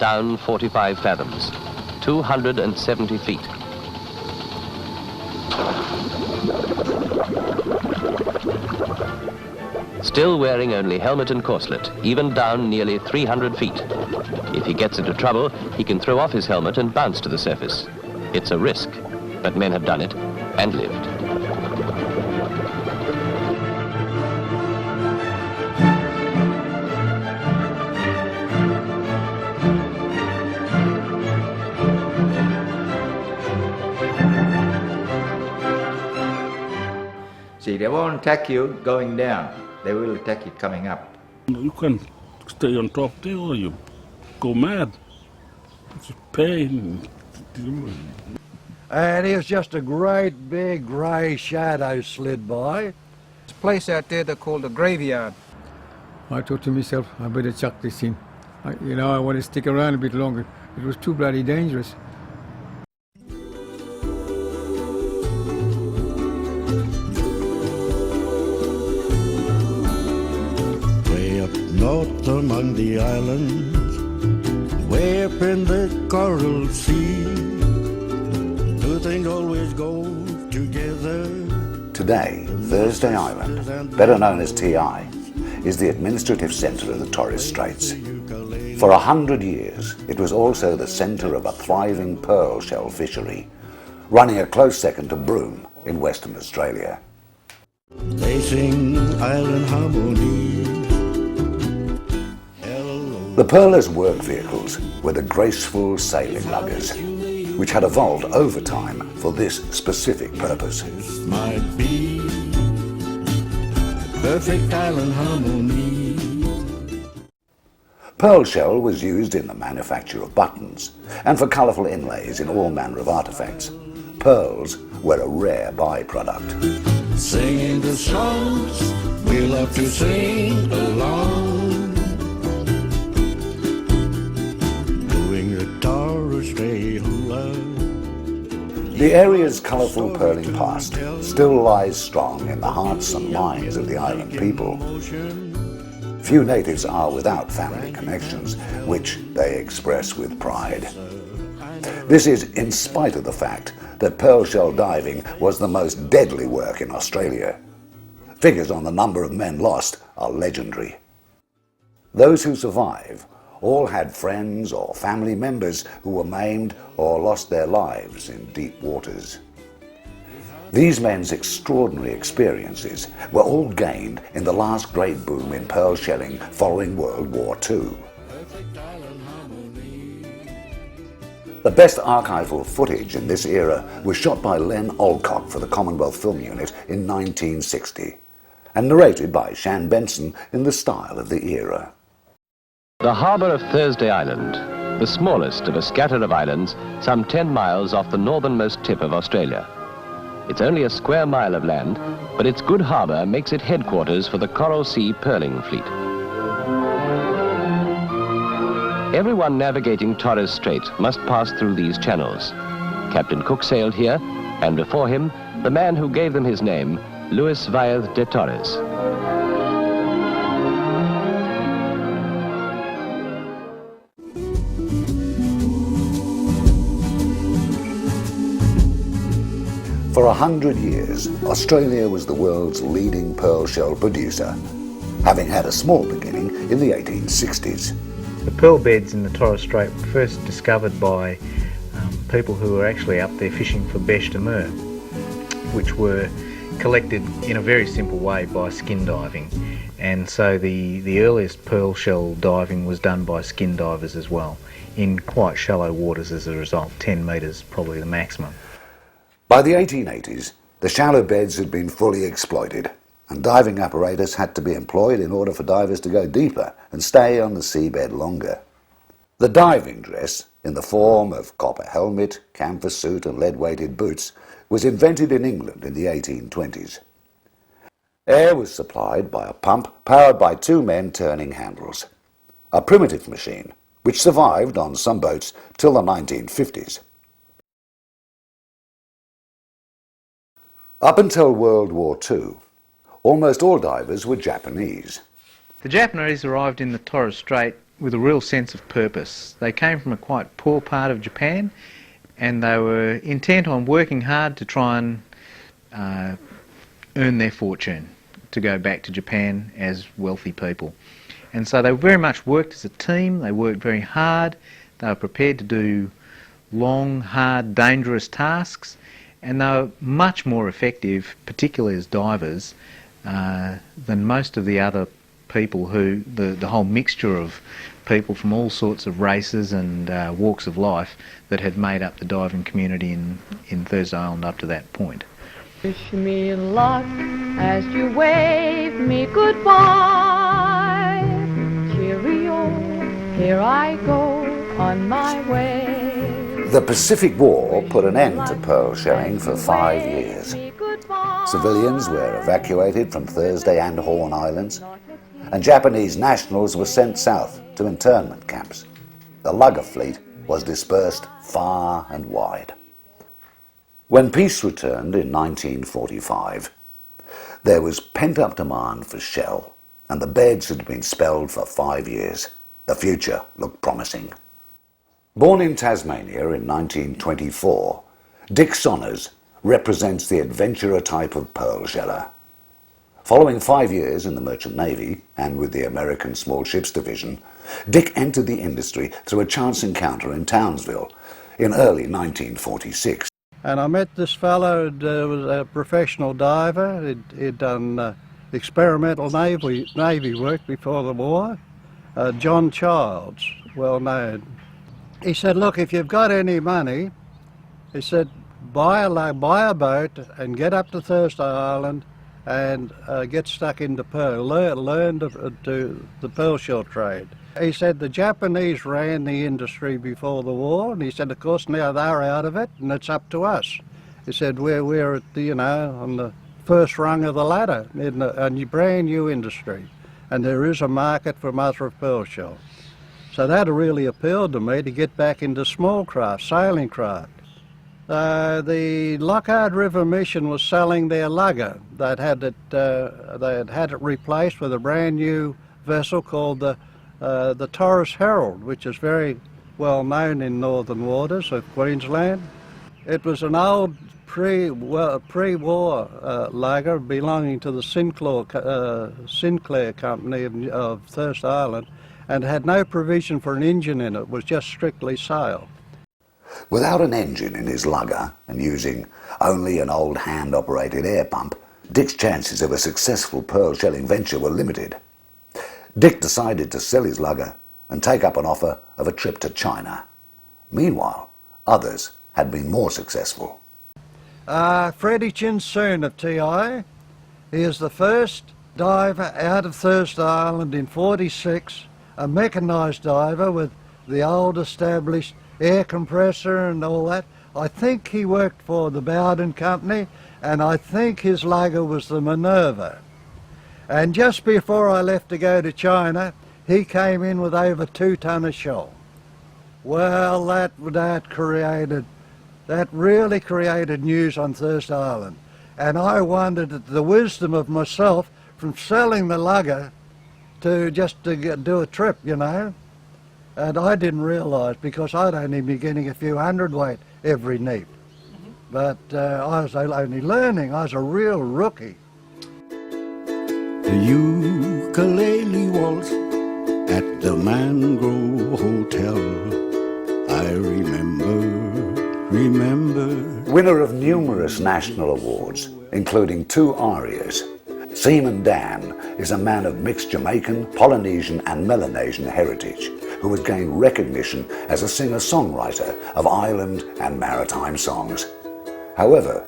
down 45 fathoms, 270 feet. Still wearing only helmet and corselet, even down nearly 300 feet. If he gets into trouble, he can throw off his helmet and bounce to the surface. It's a risk, but men have done it and lived. See, they won't attack you going down. They will attack you coming up. You can stay on top there or you go mad. It's pain. And here's just a great big grey shadow slid by. There's a place out there they call the graveyard. I thought to myself, I better chuck this in. I want to stick around a bit longer. It was too bloody dangerous. Way up north among the islands, way up in the coral sea, two things always go together. Today, Thursday Island, better known as TI, is the administrative centre of the Torres Straits. For 100 years, it was also the centre of a thriving pearl shell fishery, running a close second to Broome in Western Australia. They sing island harmonies. The pearlers' work vehicles were the graceful sailing luggers, which had evolved over time for this specific purpose. Might be perfect island harmony. Pearl shell was used in the manufacture of buttons and for colourful inlays in all manner of artefacts. Pearls were a rare byproduct. Singing the songs we love to sing along, doing the Torres Strait hula. The area's colourful pearling past still lies strong in the hearts and minds of the island people. Few natives are without family connections, which they express with pride. This is in spite of the fact that pearl shell diving was the most deadly work in Australia. Figures on the number of men lost are legendary. Those who survive all had friends or family members who were maimed or lost their lives in deep waters. These men's extraordinary experiences were all gained in the last great boom in pearl shelling following World War II. The best archival footage in this era was shot by Len Alcock for the Commonwealth Film Unit in 1960 and narrated by Shan Benson in the style of the era. The harbour of Thursday Island, the smallest of a scatter of islands some 10 miles off the northernmost tip of Australia. It's only a square mile of land, but its good harbour makes it headquarters for the Coral Sea pearling fleet. Everyone navigating Torres Strait must pass through these channels. Captain Cook sailed here, and before him, the man who gave them his name, Luis Vaez de Torres. For 100 years, Australia was the world's leading pearl shell producer, having had a small beginning in the 1860s. The pearl beds in the Torres Strait were first discovered by people who were actually up there fishing for beche de mer, which were collected in a very simple way by skin diving. And so the earliest pearl shell diving was done by skin divers as well, in quite shallow waters as a result, 10 metres probably the maximum. By the 1880s, the shallow beds had been fully exploited, and diving apparatus had to be employed in order for divers to go deeper and stay on the seabed longer. The diving dress, in the form of copper helmet, canvas suit and lead-weighted boots, was invented in England in the 1820s. Air was supplied by a pump powered by 2 men turning handles, a primitive machine which survived on some boats till the 1950s. Up until World War II, almost all divers were Japanese. The Japanese arrived in the Torres Strait with a real sense of purpose. They came from a quite poor part of Japan, and they were intent on working hard to try and earn their fortune to go back to Japan as wealthy people. And so they very much worked as a team. They worked very hard. They were prepared to do long, hard, dangerous tasks, and they were much more effective, particularly as divers, than most of the other people who, the whole mixture of people from all sorts of races and walks of life that had made up the diving community in Thursday Island up to that point. Wish me luck as you wave me goodbye. Cheerio, here I go on my way. The Pacific War put an end to pearl shelling for 5 years. Civilians were evacuated from Thursday and Horn Islands, and Japanese nationals were sent south to internment camps. The lugger fleet was dispersed far and wide. When peace returned in 1945, there was pent-up demand for shell, and the beds had been spelled for 5 years. The future looked promising. Born in Tasmania in 1924, Dick Sonners represents the adventurer type of pearl sheller. Following 5 years in the Merchant Navy and with the American Small Ships Division, Dick entered the industry through a chance encounter in Townsville in early 1946. And I met this fellow who was a professional diver. He'd done experimental Navy work before the war. John Childs, well known. He said, look, if you've got any money, he said, buy a boat and get up to Thursday Island and get stuck into pearl, learn to do the pearl shell trade. He said the Japanese ran the industry before the war, and he said, of course, now they're out of it, and it's up to us. He said, we're at the, on the first rung of the ladder in a brand new industry, and there is a market for mother of pearl shell. So that really appealed to me to get back into small craft, sailing craft. The Lockhart River Mission was selling their lugger. They had it replaced with a brand new vessel called the Torres Herald, which is very well known in northern waters of Queensland. It was an old pre-war lugger belonging to the Sinclair Company of Thursday Island, and had no provision for an engine in it. It was just strictly sail. Without an engine in his lugger and using only an old hand-operated air pump, Dick's chances of a successful pearl shelling venture were limited. Dick decided to sell his lugger and take up an offer of a trip to China. Meanwhile, others had been more successful. Freddie Chin Soon of TI. He is the first diver out of Thursday Island in '46, a mechanised diver with the old established air compressor and all that. I think he worked for the Bowden Company, and I think his lugger was the Minerva. And just before I left to go to China, he came in with over 2 ton of shell. Well, that really created news on Thursday Island. And I wondered at the wisdom of myself from selling the lugger to just to do a trip, you know. And I didn't realise, because I'd only been getting a few hundredweight every neap. But I was only learning. I was a real rookie. The ukulele waltz at the Mangrove Hotel. I remember. Winner of numerous national awards, including 2 arias, Seaman Dan is a man of mixed Jamaican, Polynesian and Melanesian heritage who has gained recognition as a singer-songwriter of island and maritime songs. However,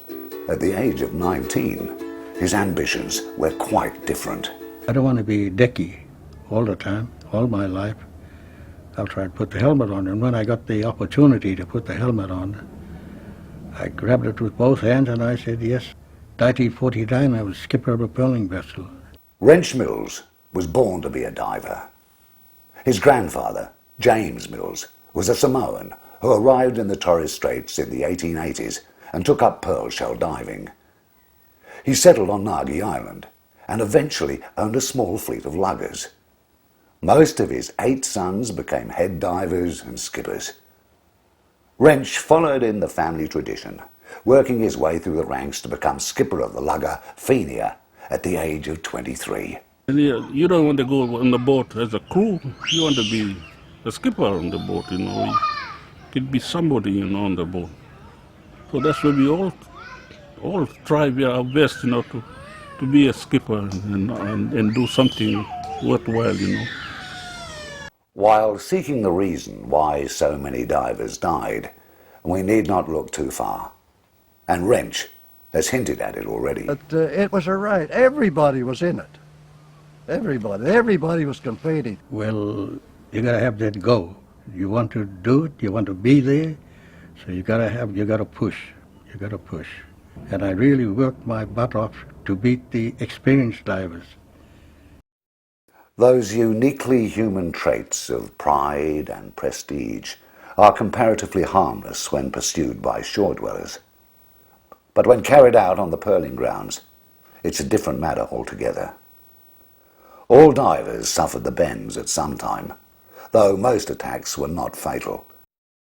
at the age of 19, his ambitions were quite different. I don't want to be decky all the time, all my life. After I'd put the helmet on, and when I got the opportunity to put the helmet on, I grabbed it with both hands and I said yes. 1949 I was skipper of a pearling vessel. Wrench Mills was born to be a diver. His grandfather, James Mills, was a Samoan who arrived in the Torres Straits in the 1880s and took up pearl shell diving. He settled on Nagi Island and eventually owned a small fleet of luggers. Most of his 8 sons became head divers and skippers. Wrench followed in the family tradition, working his way through the ranks to become skipper of the lugger Fenia at the age of 23. And you don't want to go on the boat as a crew. You want to be a skipper on the boat, you know. You could be somebody, you know, on the boat. So that's where we all try our best, you know, to be a skipper and do something worthwhile, you know. While seeking the reason why so many divers died, we need not look too far. And Wrench has hinted at it already. But it was a race. Everybody was in it. Everybody was competing. Well, you got to have that go. You want to do it, you want to be there, so you got to push. And I really worked my butt off to beat the experienced divers. Those uniquely human traits of pride and prestige are comparatively harmless when pursued by shore dwellers. But when carried out on the pearling grounds, it's a different matter altogether. All divers suffered the bends at some time, though most attacks were not fatal.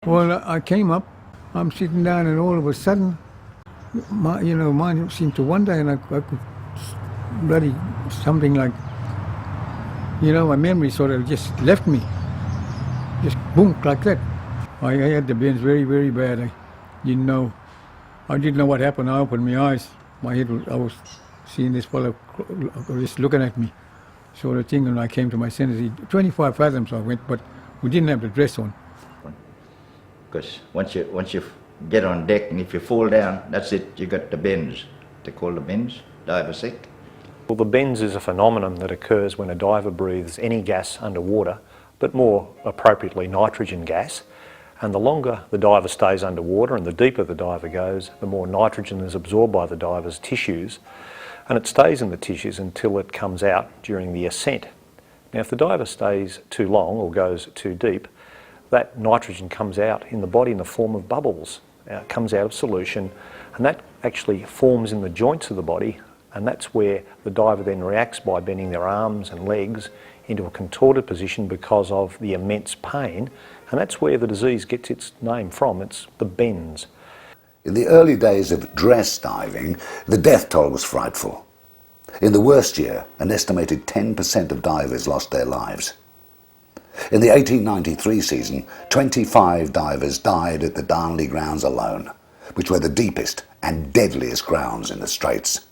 Well, I came up, I'm sitting down, and all of a sudden, mine seemed to wander, and I could bloody something like, my memory sort of just left me, just boom, like that. I had the bends very, very bad. I didn't know what happened. I opened my eyes. I was seeing this fellow just looking at me, sort of thing. And I came to my senses. 25 fathoms I went, but we didn't have the dress on. Because once you get on deck, and if you fall down, that's it. You got the bends. They call the bends, diver sick. Well, the bends is a phenomenon that occurs when a diver breathes any gas underwater, but more appropriately nitrogen gas. And the longer the diver stays underwater and the deeper the diver goes, the more nitrogen is absorbed by the diver's tissues, and it stays in the tissues until it comes out during the ascent. Now, if the diver stays too long or goes too deep, that nitrogen comes out in the body in the form of bubbles. It comes out of solution, and that actually forms in the joints of the body, and that's where the diver then reacts by bending their arms and legs into a contorted position because of the immense pain, and that's where the disease gets its name from. It's the bends. In the early days of dress diving, the death toll was frightful. In the worst year, an estimated 10% of divers lost their lives. In the 1893 season, 25 divers died at the Darnley grounds alone, which were the deepest and deadliest grounds in the Straits.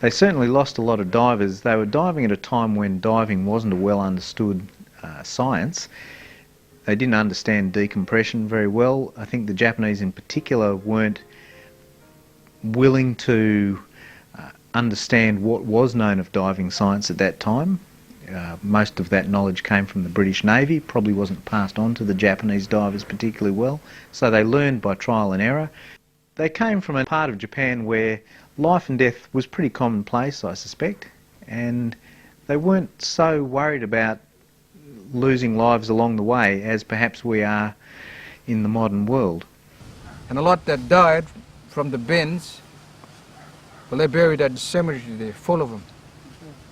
They certainly lost a lot of divers. They were diving at a time when diving wasn't a well understood science. They didn't understand decompression very well. I think the Japanese in particular weren't willing to understand what was known of diving science at that time. Most of that knowledge came from the British Navy, probably wasn't passed on to the Japanese divers particularly well, so they learned by trial and error. They came from a part of Japan where life and death was pretty commonplace, I suspect, and they weren't so worried about losing lives along the way as perhaps we are in the modern world. And a lot that died from the bends, well, they're buried at the cemetery there, full of them.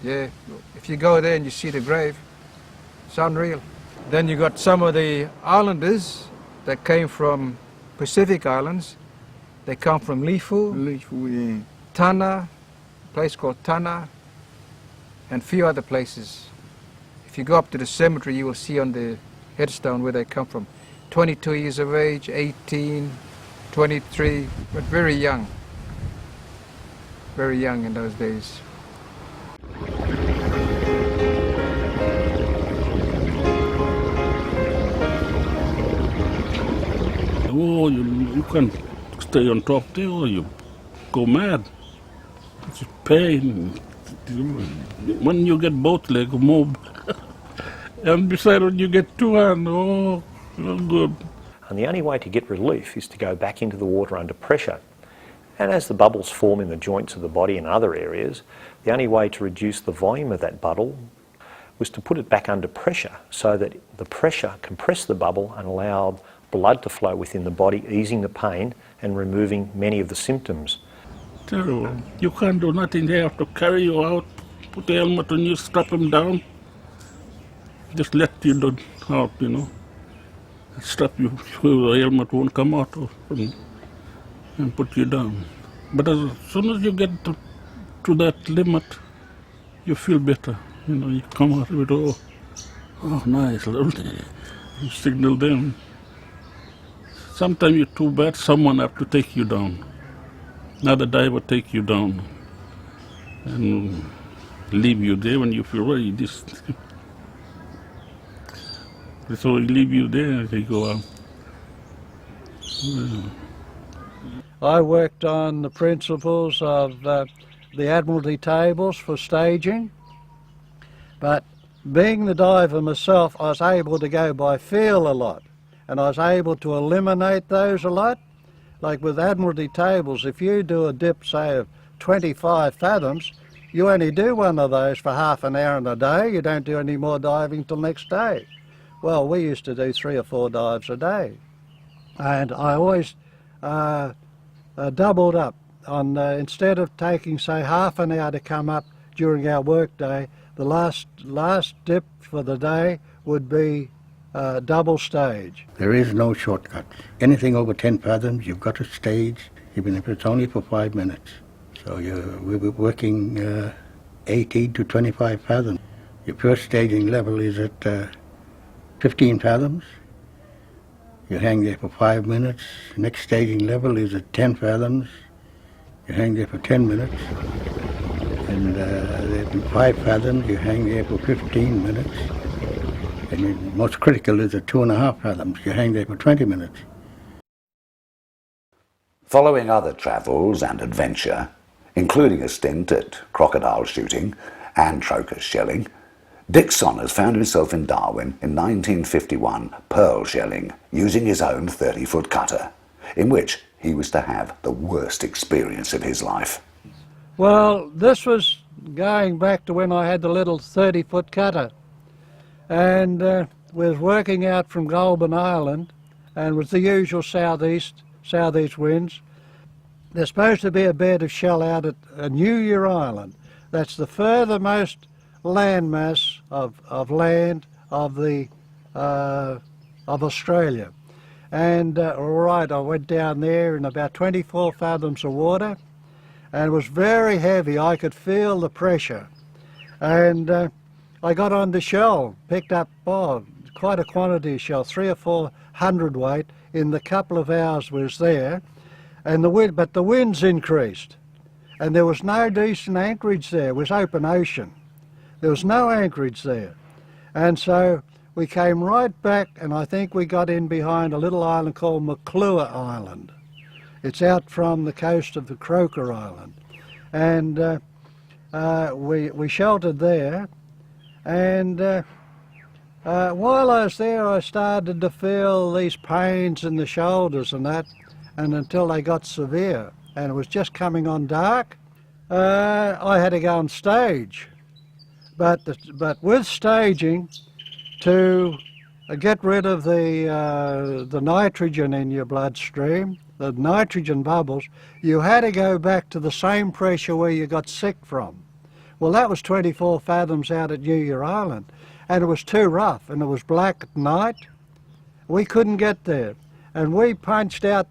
Yeah, if you go there and you see the grave, it's unreal. Then you got some of the islanders that came from Pacific Islands. They come from Lifu, Yeah. Tana, a place called Tana, and a few other places. If you go up to the cemetery, you will see on the headstone where they come from. 22 years of age, 18, 23, but very young in those days. Oh, you can't stay on top there or you go mad. It's pain. When you get both legs, move. And besides, when you get two hands, oh, not good. And the only way to get relief is to go back into the water under pressure. And as the bubbles form in the joints of the body and other areas, the only way to reduce the volume of that bubble was to put it back under pressure so that the pressure compressed the bubble and allowed blood to flow within the body, easing the pain and removing many of the symptoms. Terrible. You can't do nothing. They have to carry you out, put the helmet on you, strap them down, just let you down out, you know. Stop you, so the helmet won't come out and put you down. But as soon as you get to that limit, you feel better. You know, you come out with, oh nice, lovely. You signal them. Sometimes you're too bad, someone have to take you down. Another diver take you down and leave you there when you feel ready. So he leave you there and they go out. Yeah. I worked on the principles of the Admiralty tables for staging, but being the diver myself, I was able to go by feel a lot, and I was able to eliminate those a lot. Like with Admiralty tables, if you do a dip, say, of 25 fathoms, you only do one of those for half an hour in a day. You don't do any more diving till next day. Well, we used to do 3 or 4 dives a day. And I always doubled up on, instead of taking, say, half an hour to come up during our work day, the last dip for the day would be double stage. There is no shortcut. Anything over 10 fathoms, you've got to stage, even if it's only for 5 minutes. So we'll be working 18 to 25 fathoms. Your first staging level is at 15 fathoms. You hang there for 5 minutes. Next staging level is at 10 fathoms. You hang there for 10 minutes. And at 5 fathoms, you hang there for 15 minutes. And the most critical is at 2.5 fathoms. You hang there for 20 minutes. Following other travels and adventure, including a stint at crocodile shooting and trochus shelling, Dick Sonners found himself in Darwin in 1951 pearl shelling using his own 30-foot cutter, in which he was to have the worst experience of his life. Well, this was going back to when I had the little 30-foot cutter, and was working out from Goulburn Island, and with the usual southeast winds. There's supposed to be a bed of shell out at New Year Island. That's the furthermost landmass of land of Australia. And all right, I went down there in about 24 fathoms of water, and it was very heavy. I could feel the pressure, and I got on the shell, picked up quite a quantity of shell, 300 or 400 weight in the couple of hours was there, and but the winds increased, and there was no decent anchorage there. It was open ocean. There was no anchorage there. And so we came right back, and I think we got in behind a little island called McClure Island. It's out from the coast of the Croker Island. And we sheltered there. And while I was there, I started to feel these pains in the shoulders and that, and until they got severe. And it was just coming on dark. I had to go on stage. But with staging, to get rid of the nitrogen in your bloodstream, the nitrogen bubbles, you had to go back to the same pressure where you got sick from. Well, that was 24 fathoms out at New Year Island, and it was too rough, and it was black at night. We couldn't get there, and we punched out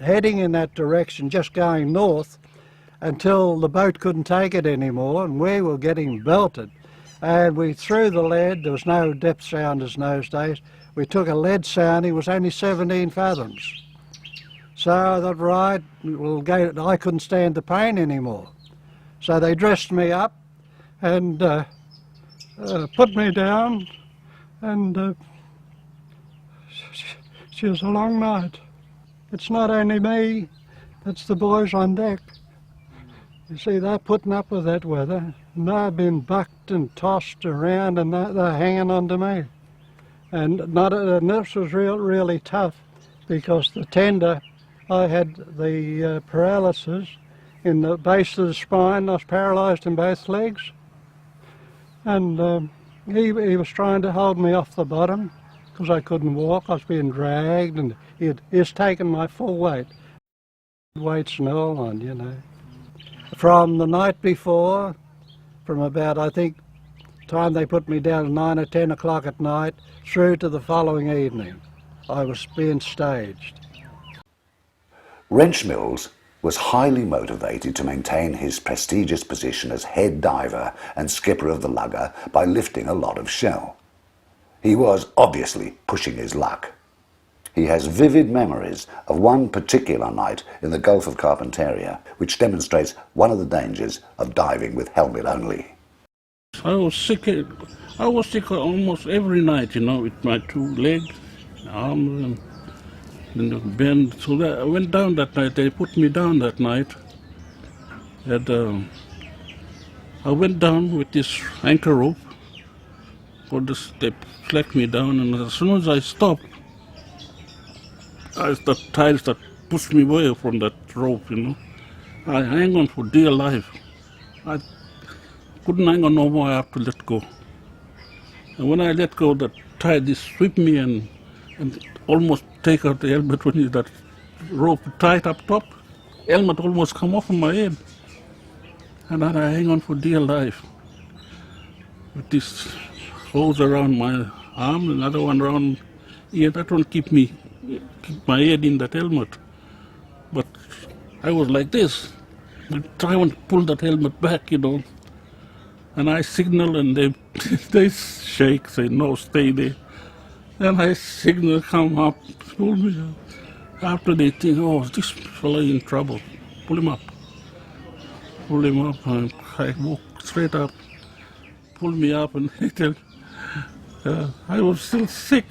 heading in that direction, just going north, until the boat couldn't take it anymore, and we were getting belted. And we threw the lead. There was no depth sounders in those days. We took a lead sounding. It was only 17 fathoms. So I thought, right, we'll go. I couldn't stand the pain anymore. So they dressed me up and put me down, and it was a long night. It's not only me, it's the boys on deck. You see, they're putting up with that weather, and they've been bucked and tossed around, and they're hanging on to me. And this was really tough, because the tender, I had the paralysis in the base of the spine. I was paralysed in both legs, and he was trying to hold me off the bottom because I couldn't walk. I was being dragged, and he's taken my full weight, weights and all on, you know. From the night before, from about, I think, time they put me down at 9 or 10 o'clock at night, through to the following evening. I was being staged. Wrench Mills was highly motivated to maintain his prestigious position as head diver and skipper of the lugger by lifting a lot of shell. He was obviously pushing his luck. He has vivid memories of one particular night in the Gulf of Carpentaria, which demonstrates one of the dangers of diving with helmet only. I was sick almost every night, with my two legs, arms, and the bend. So I went down that night. They put me down that night. And I went down with this anchor rope. They slacked me down, and as soon as I stopped, the tide that pushed me away from that rope, I hang on for dear life. I couldn't hang on no more. I have to let go. And when I let go, the tide just swept me and almost take out the helmet when that rope tied up top. Helmet almost come off of my head. And then I hang on for dear life. With this hose around my arm, another one around here, that one keep my head in that helmet. But I was like this. I try and pull that helmet back, And I signal and they shake, say, no, stay there. And I signal, come up, pull me up. After they think, oh, this fellow in trouble, pull him up. Pull him up, and I walk straight up, pull me up, and they tell, I was still sick.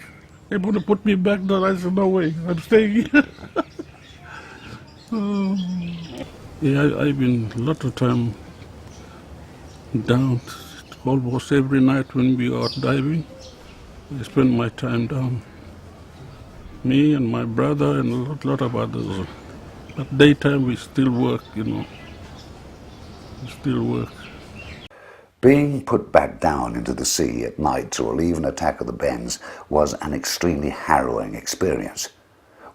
They want to put me back there. I said, no way, I'm staying here. Yeah, I've been a lot of time down, almost every night when we are diving. I spend my time down. Me and my brother and a lot of others. But daytime we still work, We still work. Being put back down into the sea at night to relieve an attack of the bends was an extremely harrowing experience,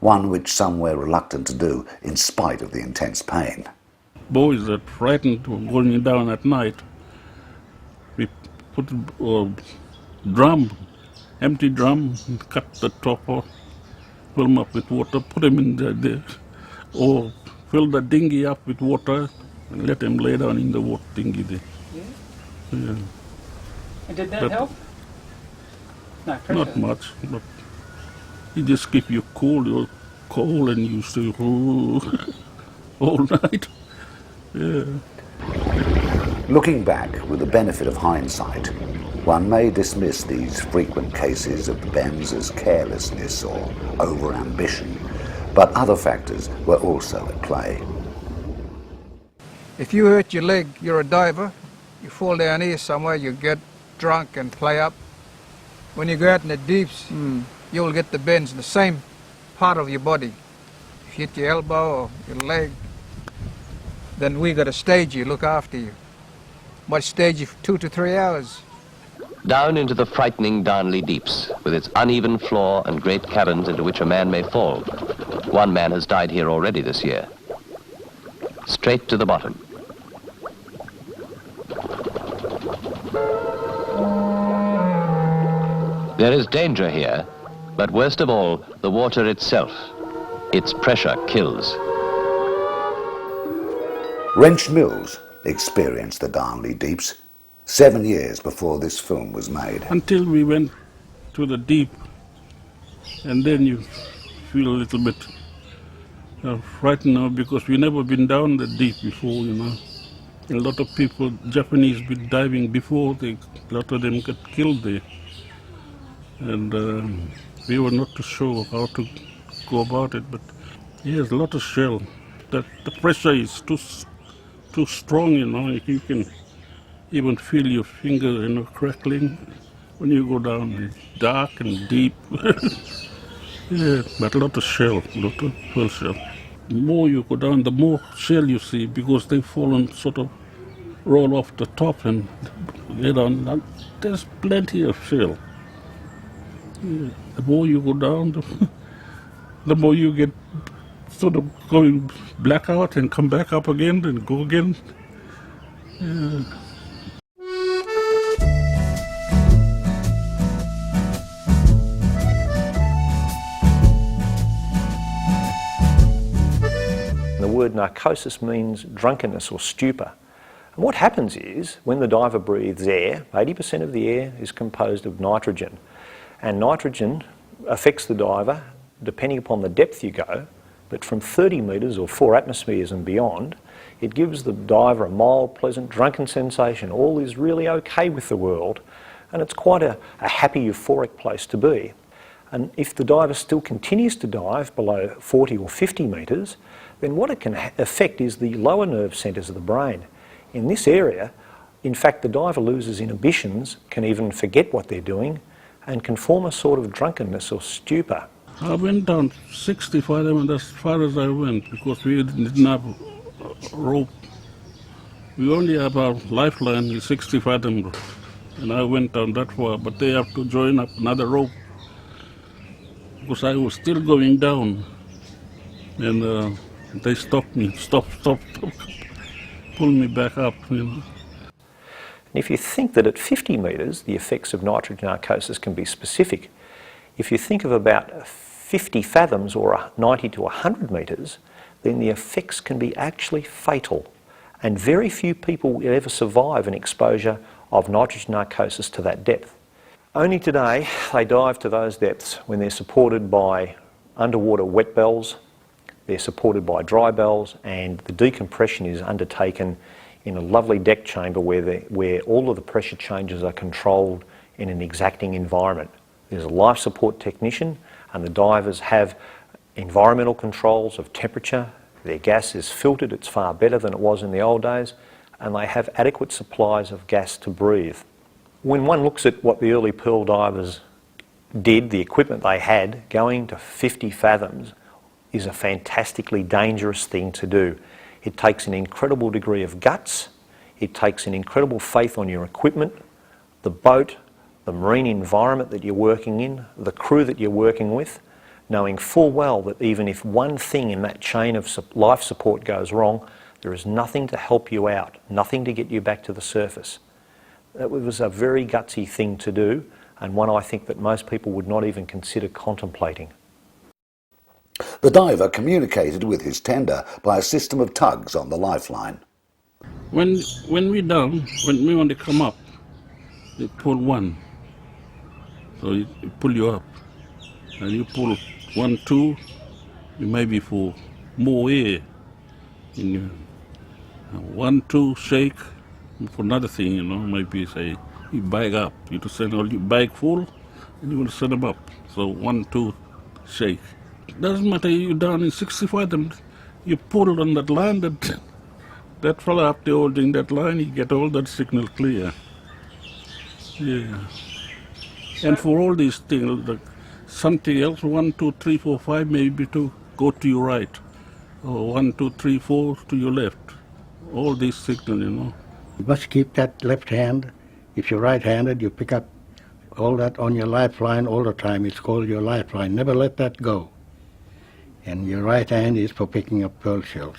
one which some were reluctant to do in spite of the intense pain. Boys that frightened of going down at night, we put a empty drum, and cut the top off, fill them up with water, put them in there, or fill the dinghy up with water and let them lay down in the water dinghy there. Yeah. And did that help? Not much, but it just keep you cool. You're cold and you stay all night. Yeah. Looking back with the benefit of hindsight, one may dismiss these frequent cases of the bends as carelessness or over-ambition, but other factors were also at play. If you hurt your leg, you're a diver, you fall down here somewhere, you get drunk and play up. When you go out in the deeps, you'll get the bends in the same part of your body. If you hit your elbow or your leg, then we got to stage you, look after you. Might stage you for 2 to 3 hours. Down into the frightening Darnley deeps, with its uneven floor and great caverns into which a man may fall. One man has died here already this year. Straight to the bottom. There is danger here, but worst of all, the water itself. Its pressure kills. Wrench Mills experienced the Darnley deeps 7 years before this film was made. Until we went to the deep, and then you feel a little bit frightened now because we never been down the deep before, A lot of people, Japanese, been diving before. A lot of them got killed there. And we were not too sure how to go about it, but there's a lot of shell. The pressure is too strong, You can even feel your finger, crackling when you go down. It's dark and deep. Yeah, but a lot of shell, a lot of pearl shell. The more you go down, the more shell you see because they fall and sort of roll off the top and get on. There's plenty of shell. Yeah. The more you go down, the more you get sort of going black out and come back up again and go again. Yeah. And the word narcosis means drunkenness or stupor. And what happens is, when the diver breathes air, 80% of the air is composed of nitrogen. And nitrogen affects the diver depending upon the depth you go, but from 30 metres or 4 atmospheres and beyond, it gives the diver a mild, pleasant, drunken sensation. All is really okay with the world, and it's quite a happy, euphoric place to be. And if the diver still continues to dive below 40 or 50 metres, then what it can affect is the lower nerve centres of the brain. In this area, in fact, the diver loses inhibitions, can even forget what they're doing, and can form a sort of drunkenness or stupor. I went down 60 fathom, and as far as I went, because we didn't have rope. We only have our lifeline is 60 fathom, and I went down that far, but they have to join up another rope, because I was still going down, and they stopped me, stop, pull me back up, you know. If you think that at 50 metres the effects of nitrogen narcosis can be specific, if you think of about 50 fathoms or 90 to 100 metres, then the effects can be actually fatal. And very few people will ever survive an exposure of nitrogen narcosis to that depth. Only today they dive to those depths when they're supported by underwater wet bells, they're supported by dry bells, and the decompression is undertaken in a lovely deck chamber where all of the pressure changes are controlled in an exacting environment. There's a life support technician, and the divers have environmental controls of temperature. Their gas is filtered, it's far better than it was in the old days, and they have adequate supplies of gas to breathe. When one looks at what the early pearl divers did, the equipment they had, going to 50 fathoms is a fantastically dangerous thing to do. It takes an incredible degree of guts, it takes an incredible faith on your equipment, the boat, the marine environment that you're working in, the crew that you're working with, knowing full well that even if one thing in that chain of life support goes wrong, there is nothing to help you out, nothing to get you back to the surface. That was a very gutsy thing to do, and one I think that most people would not even consider contemplating. The diver communicated with his tender by a system of tugs on the lifeline. When we down, when we want to come up, they pull one. So you pull you up. And you pull 1, 2, you maybe for more air. In you. 1, 2, shake for another thing, you know, maybe say you bag up. You to send all your bag full and you want to send them up. So 1, 2, shake. It doesn't matter you down in 65 them, you pull on that line that fella up there holding that line, you get all that signal clear. Yeah. And for all these things, like something else, 1, 2, 3, 4, 5, maybe to go to your right. Or 1, 2, 3, 4 to your left. All these signals, you know. You must keep that left hand. If you're right-handed, you pick up all that on your lifeline all the time. It's called your lifeline. Never let that go. And your right hand is for picking up pearl shells.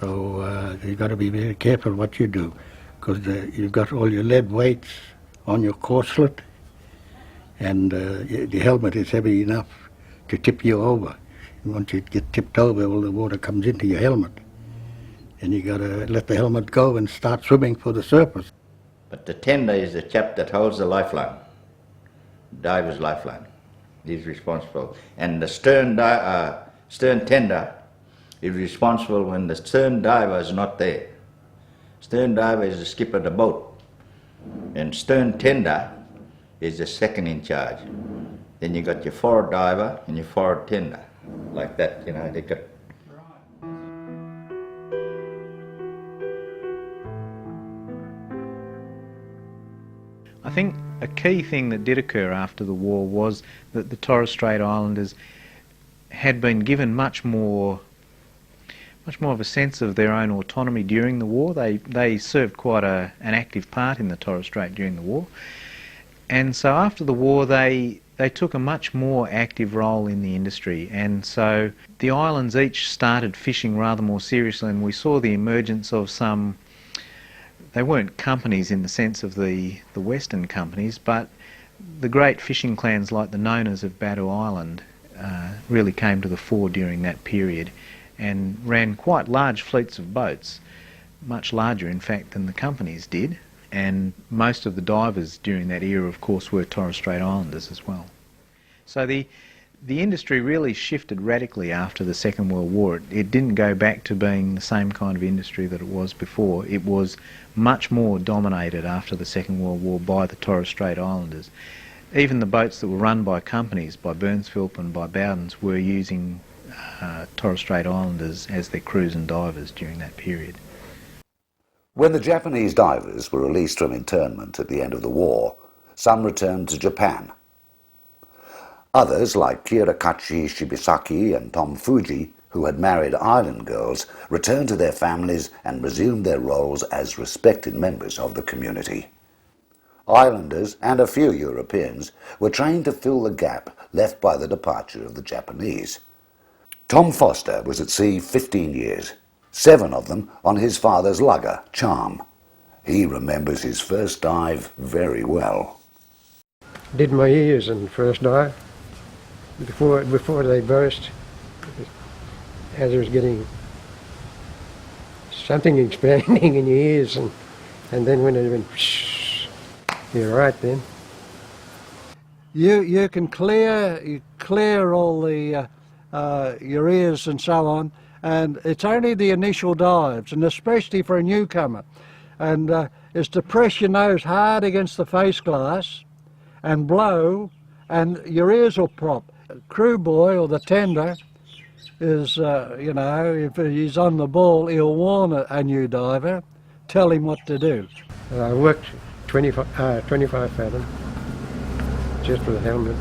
So you've got to be very careful what you do, because you've got all your lead weights on your corselet, and the helmet is heavy enough to tip you over. And once you get tipped over, all the water comes into your helmet. And you got to let the helmet go and start swimming for the surface. But the tender is the chap that holds the lifeline, diver's lifeline. He's responsible. And the stern tender is responsible when the stern diver is not there. Stern diver is the skipper of the boat, and stern tender is the second in charge. Then you got your forward diver and your forward tender, like that, you know, they got. I think a key thing that did occur after the war was that the Torres Strait Islanders had been given much more of a sense of their own autonomy during the war. They served quite an active part in the Torres Strait during the war. And so after the war they took a much more active role in the industry, and so the islands each started fishing rather more seriously, and we saw the emergence of some. They weren't companies in the sense of the Western companies, but the great fishing clans like the Nonas of Badu Island really came to the fore during that period. and ran quite large fleets of boats, much larger in fact than the companies did, and most of the divers during that era of course were Torres Strait Islanders as well. So the industry really shifted radically after the Second World War. It didn't go back to being the same kind of industry that it was before. It was much more dominated after the Second World War by the Torres Strait Islanders. Even the boats that were run by companies, by Burnsville and by Bowden's, were using Torres Strait Islanders as their crews and divers during that period. When the Japanese divers were released from internment at the end of the war, some returned to Japan. Others, like Kirakachi Shibasaki and Tom Fuji, who had married island girls, returned to their families and resumed their roles as respected members of the community. Islanders and a few Europeans were trained to fill the gap left by the departure of the Japanese. Tom Foster was at sea 15 years, 7 of them on his father's lugger, Charm. He remembers his first dive very well. Did my ears in the first dive. Before they burst, as I was getting something expanding in your ears, and then when it went, you're right then. You can clear all the your ears and so on, and it's only the initial dives, and especially for a newcomer, and is to press your nose hard against the face glass and blow, and your ears will prop. Crew boy or the tender is, you know, if he's on the ball, he'll warn a new diver, tell him what to do. I worked 25 fathom, just with a helmet.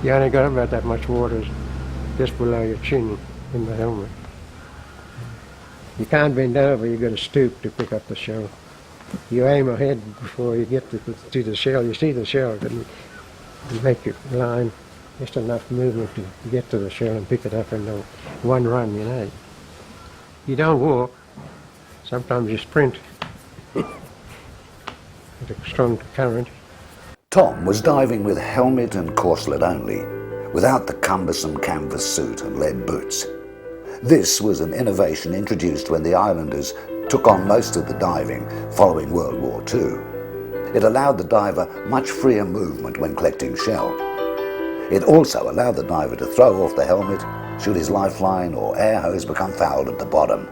You only got about that much water just below your chin in the helmet. You can't bend over, you've got to stoop to pick up the shell. You aim ahead before you get to the shell. You see the shell, and you make your line. Just enough movement to get to the shell and pick it up in one run, you know. You don't walk, sometimes you sprint with a strong current. Tom was diving with helmet and corselet only, without the cumbersome canvas suit and lead boots. This was an innovation introduced when the islanders took on most of the diving following World War II. It allowed the diver much freer movement when collecting shell. It also allowed the diver to throw off the helmet should his lifeline or air hose become fouled at the bottom.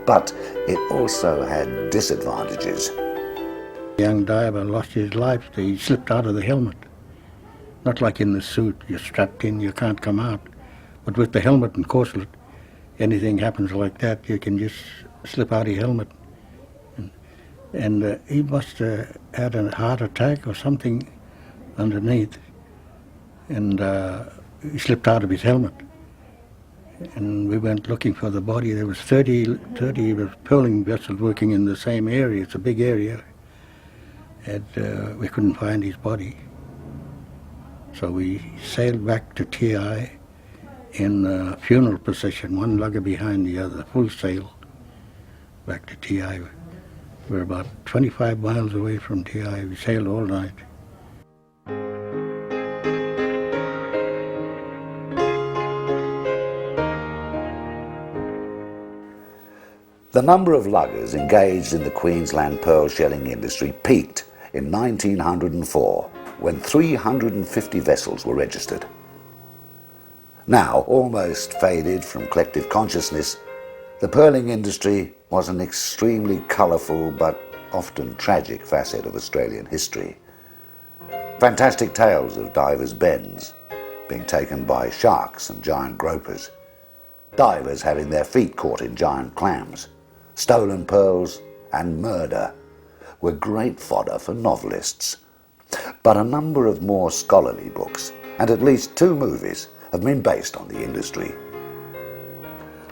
But it also had disadvantages. A young diver lost his life. He slipped out of the helmet. Not like in the suit, you're strapped in, you can't come out. But with the helmet and corselet, anything happens like that, you can just slip out of your helmet. And he must have had a heart attack or something underneath. And he slipped out of his helmet. And we went looking for the body. There was 30 pearling vessels working in the same area. It's a big area. And we couldn't find his body. So we sailed back to TI in a funeral procession, one lugger behind the other, full sail, back to TI. We're about 25 miles away from TI. We sailed all night. The number of luggers engaged in the Queensland pearl shelling industry peaked in 1904, when 350 vessels were registered. Now, almost faded from collective consciousness, the pearling industry was an extremely colourful but often tragic facet of Australian history. Fantastic tales of divers' bends being taken by sharks and giant gropers, divers having their feet caught in giant clams, stolen pearls and murder were great fodder for novelists. But a number of more scholarly books and at least 2 movies have been based on the industry.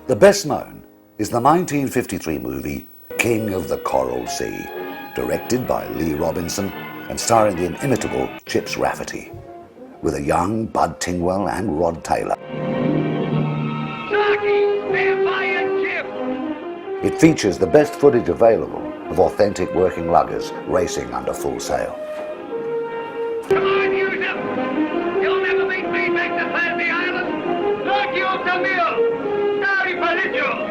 The best known is the 1953 movie King of the Coral Sea, directed by Lee Robinson and starring the inimitable Chips Rafferty, with a young Bud Tingwell and Rod Taylor. It features the best footage available of authentic working luggers racing under full sail. Come on, use him! You'll never make me back to Sandy Island! Knock you off the mill! Sorry, Palicio!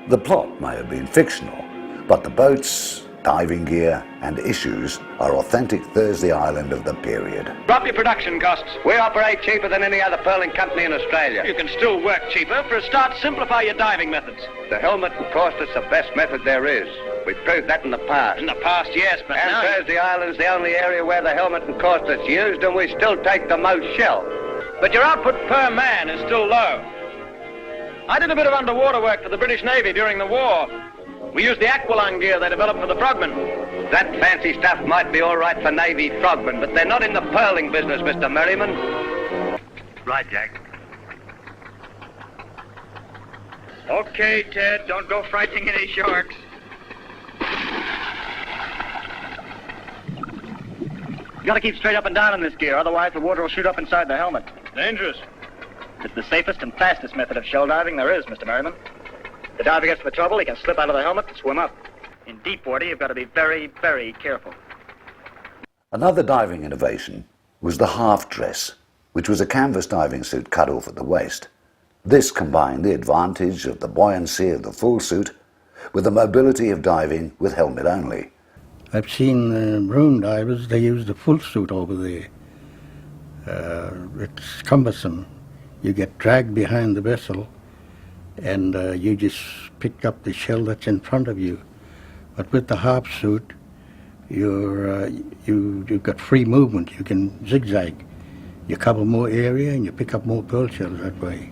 The plot may have been fictional, but the boats, diving gear and issues are authentic Thursday Island of the period. Drop your production costs. We operate cheaper than any other pearling company in Australia. You can still work cheaper. For a start, simplify your diving methods. The helmet will cost us the best method there is. We've proved that in the past. In the past, yes, but now... Thursday Island's the only area where the helmet and costless used, and we still take the most shell. But your output per man is still low. I did a bit of underwater work for the British Navy during the war. We used the aqualung gear they developed for the frogmen. That fancy stuff might be all right for Navy frogmen, but they're not in the pearling business, Mr. Merriman. Right, Jack. Okay, Ted, don't go frightening any sharks. You gotta keep straight up and down in this gear, otherwise the water will shoot up inside the helmet. Dangerous. It's the safest and fastest method of shell diving there is, Mr. Merriman. If the diver gets into trouble, he can slip out of the helmet and swim up. In deep water, you've got to be very, very careful. Another diving innovation was the half-dress, which was a canvas diving suit cut off at the waist. This combined the advantage of the buoyancy of the full suit with the mobility of diving with helmet only. I've seen maroon divers, they use the full suit over there. It's cumbersome. You get dragged behind the vessel and you just pick up the shell that's in front of you. But with the half suit, you've got free movement. You can zigzag. You cover more area and you pick up more pearl shells that way.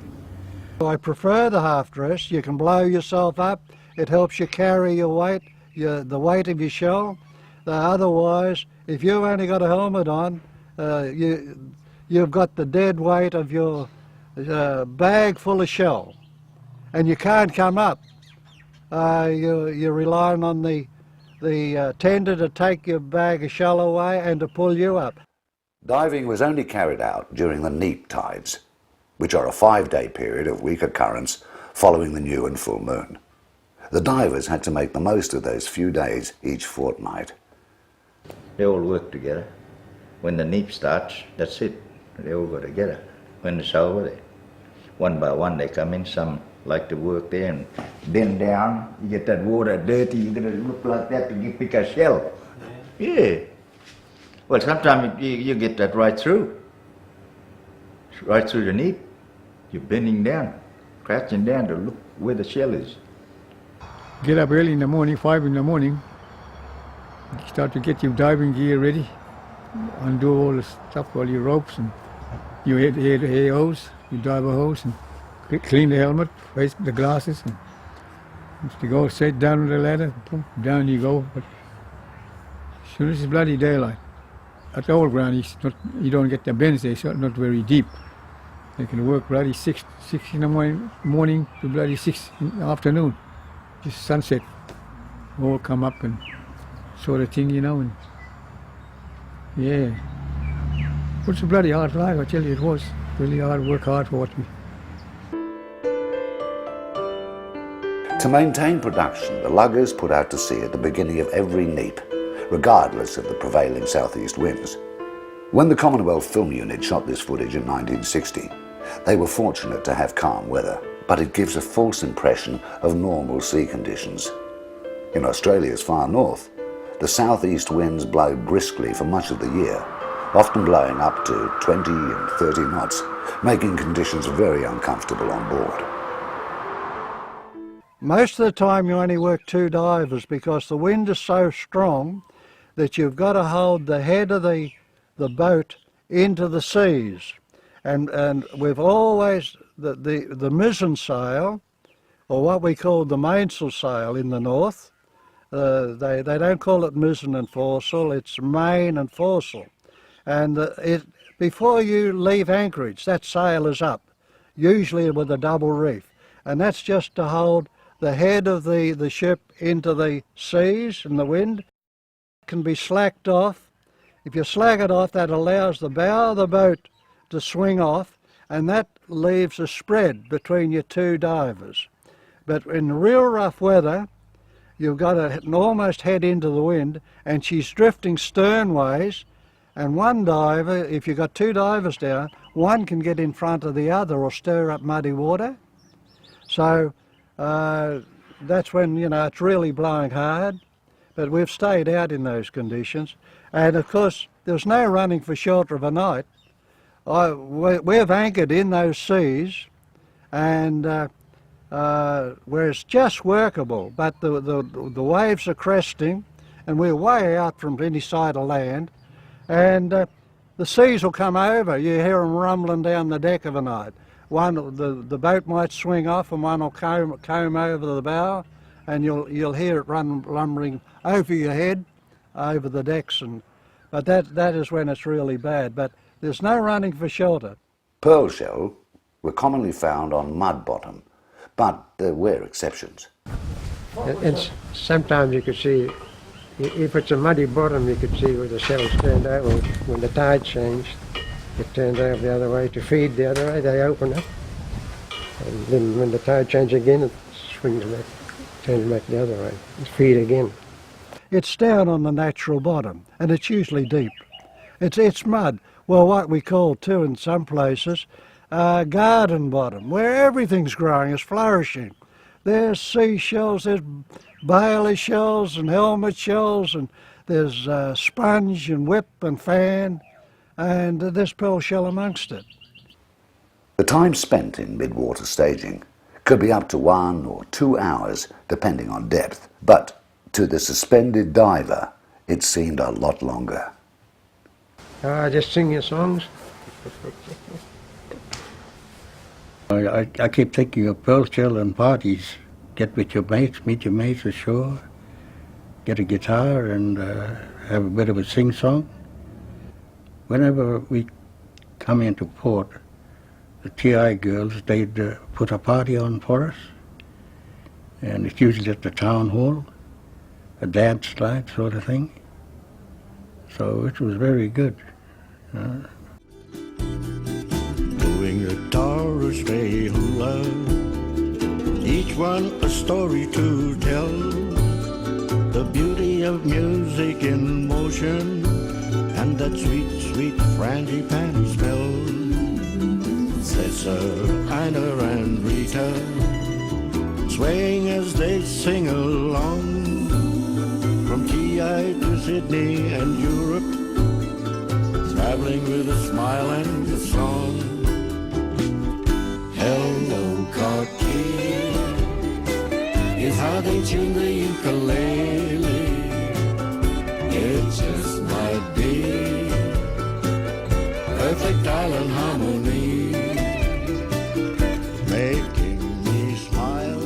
I prefer the half dress. You can blow yourself up. It helps you carry your weight, the weight of your shell. Otherwise, if you've only got a helmet on, you've got the dead weight of your bag full of shell, and you can't come up. You're relying on the tender to take your bag of shell away and to pull you up. Diving was only carried out during the neap tides, which are a 5-day period of weaker currents following the new and full moon. The divers had to make the most of those few days each fortnight. They all work together. When the neap starts, that's it. They all go together. When it's over, one by one they come in. Some like to work there and bend down. You get that water dirty, you're going to look like that to pick a shell. Yeah. Well, sometimes you get that right through. Right through the neap. You're bending down, crouching down to look where the shell is. Get up early in the morning, 5 in the morning. Start to get your diving gear ready. Undo all the stuff, all your ropes and your air hose, your diver hose, and clean the helmet, face the glasses, and you go straight down the ladder, boom, down you go. But as soon as it's bloody daylight, at the old ground, you don't get the bends there, so not very deep. They can work bloody 6 in the morning to bloody 6 in the afternoon. Just sunset, all come up and sort of thing, you know, and yeah. It was a bloody hard life, I tell you, it was. Really hard, work hard for what we... To maintain production, the luggers put out to sea at the beginning of every neap, regardless of the prevailing southeast winds. When the Commonwealth Film Unit shot this footage in 1960, they were fortunate to have calm weather, but it gives a false impression of normal sea conditions. In Australia's far north, the southeast winds blow briskly for much of the year, often blowing up to 20 and 30 knots, making conditions very uncomfortable on board. Most of the time you only work 2 divers because the wind is so strong that you've got to hold the head of the boat into the seas. And we've always, the mizzen sail, or what we call the mainsail sail in the north, they don't call it mizzen and foresail, it's main and foresail. And before you leave anchorage, that sail is up, usually with a double reef. And that's just to hold the head of the ship into the seas and the wind. It can be slacked off. If you slack it off, that allows the bow of the boat to swing off, and that leaves a spread between your 2 divers. But in real rough weather, you've got to almost head into the wind, and she's drifting sternways, and one diver, if you've got 2 divers down, one can get in front of the other or stir up muddy water. So that's when, you know, it's really blowing hard. But we've stayed out in those conditions. And of course, there's no running for shelter of a night. We've anchored in those seas, and where it's just workable, but the waves are cresting, and we're way out from any side of land, and the seas will come over. You hear them rumbling down the deck of a night. The boat might swing off, and one will comb over the bow, and you'll hear it lumbering over your head, over the decks, but that is when it's really bad. But there's no running for shelter. Pearl shell were commonly found on mud bottom, but there were exceptions. And sometimes you could see, if it's a muddy bottom, you could see where the shells turned over. When the tide changed, it turned over the other way to feed the other way. They open up, and then when the tide changes again, it swings back, turns back the other way, and feed again. It's down on the natural bottom, and it's usually deep. It's mud. Well, what we call too in some places, garden bottom, where everything's growing, is flourishing. There's seashells, there's bailey shells and helmet shells, and there's sponge and whip and fan, and there's pearl shell amongst it. The time spent in midwater staging could be up to 1 or 2 hours, depending on depth, but to the suspended diver, it seemed a lot longer. Just sing your songs. I keep thinking of pearl shell and parties. Get with your mates, meet your mates ashore, get a guitar and have a bit of a sing-song. Whenever we come into port, the TI girls, they'd put a party on for us, and it's usually at the town hall, a dance night sort of thing. So it was very good. Doing a Torres Strait hula, each one a story to tell. The beauty of music in motion, and that sweet, sweet frangipani smell. Cesar, Ina and Rita, swaying as they sing along. From TI to Sydney and Europe, traveling with a smile and a song. Hello, Cocky, is how they tune the ukulele. It just might be perfect island harmony, making me smile.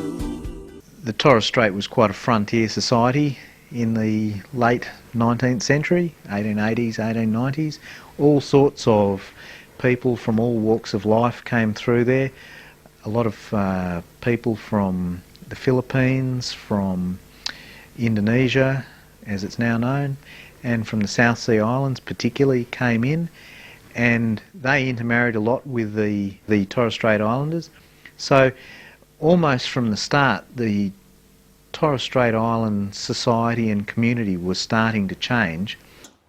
The Torres Strait was quite a frontier society in the late 19th century, 1880s, 1890s. All sorts of people from all walks of life came through there. A lot of people from the Philippines, from Indonesia, as it's now known, and from the South Sea Islands particularly came in, and they intermarried a lot with the Torres Strait Islanders. So almost from the start, the Torres Strait Island society and community was starting to change.